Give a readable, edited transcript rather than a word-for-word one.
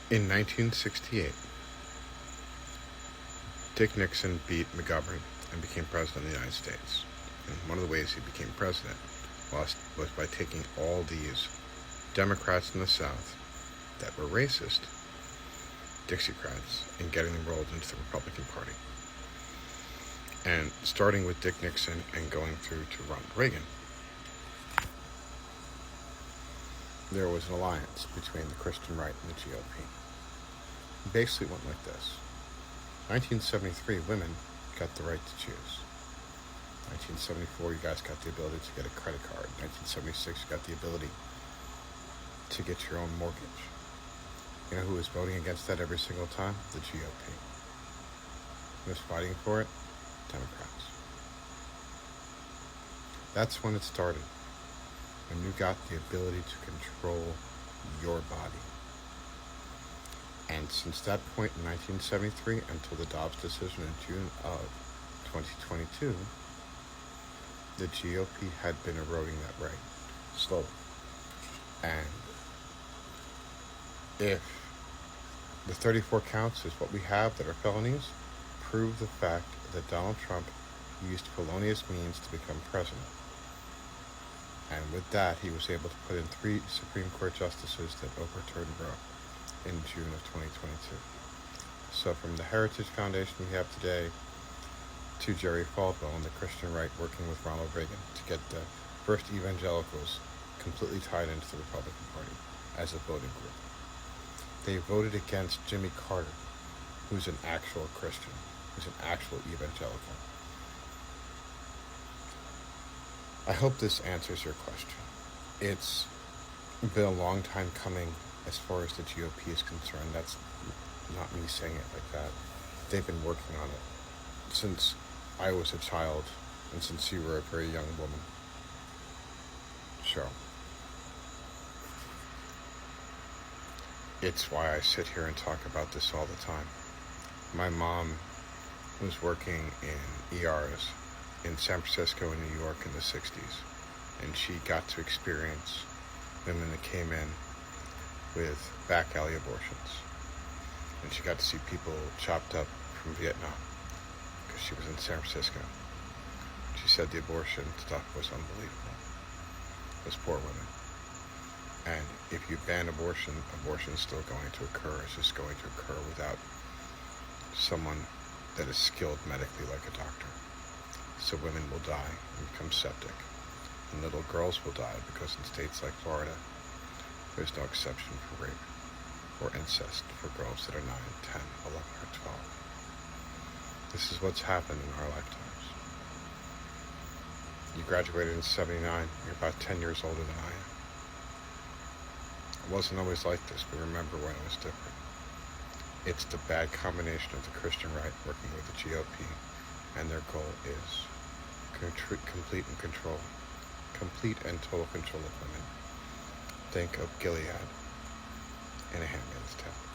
In 1968, Dick Nixon beat McGovern and became president of the United States. And one of the ways he became president was by taking all these Democrats in the South that were racist, Dixiecrats, and getting them rolled into the Republican Party. And starting with Dick Nixon and going through to Ronald Reagan, there was an alliance between the Christian right and the GOP. It basically went like this. 1973, women got the right to choose. 1974, you guys got the ability to get a credit card. 1976, you got the ability to get your own mortgage. You know who was voting against that every single time? The GOP. Who was fighting for it? Democrats. That's when it started. When you got the ability to control your body. And since that point in 1973 until the Dobbs decision in June of 2022, the GOP had been eroding that right slowly. And if the 34 counts is what we have that are felonies, prove the fact that Donald Trump used felonious means to become president. And with that, he was able to put in 3 Supreme Court justices that overturned Roe in June of 2022. So from the Heritage Foundation we have today to Jerry Falwell and the Christian right working with Ronald Reagan to get the first evangelicals completely tied into the Republican Party as a voting group. They voted against Jimmy Carter, who's an actual Christian, who's an actual evangelical. I hope this answers your question. It's been a long time coming as far as the GOP is concerned. That's not me saying it like that. They've been working on it since I was a child and since you were a very young woman. So, it's why I sit here and talk about this all the time. My mom was working in ERs in San Francisco and New York in the 60s, and she got to experience women that came in with back alley abortions, and she got to see people chopped up from Vietnam because she was in San Francisco. She said the abortion stuff was unbelievable. Those poor women. And if you ban abortion, abortion is still going to occur. It's just going to occur without someone that is skilled medically like a doctor. So women will die and become septic. And little girls will die because in states like Florida, there's no exception for rape or incest for girls that are 9, 10, 11, or 12. This is what's happened in our lifetimes. You graduated in 79. You're about 10 years older than I am. It wasn't always like this, but remember when it was different. It's the bad combination of the Christian right working with the GOP, and their goal is complete and total control of women. Think of Gilead in A Handmaid's Tale.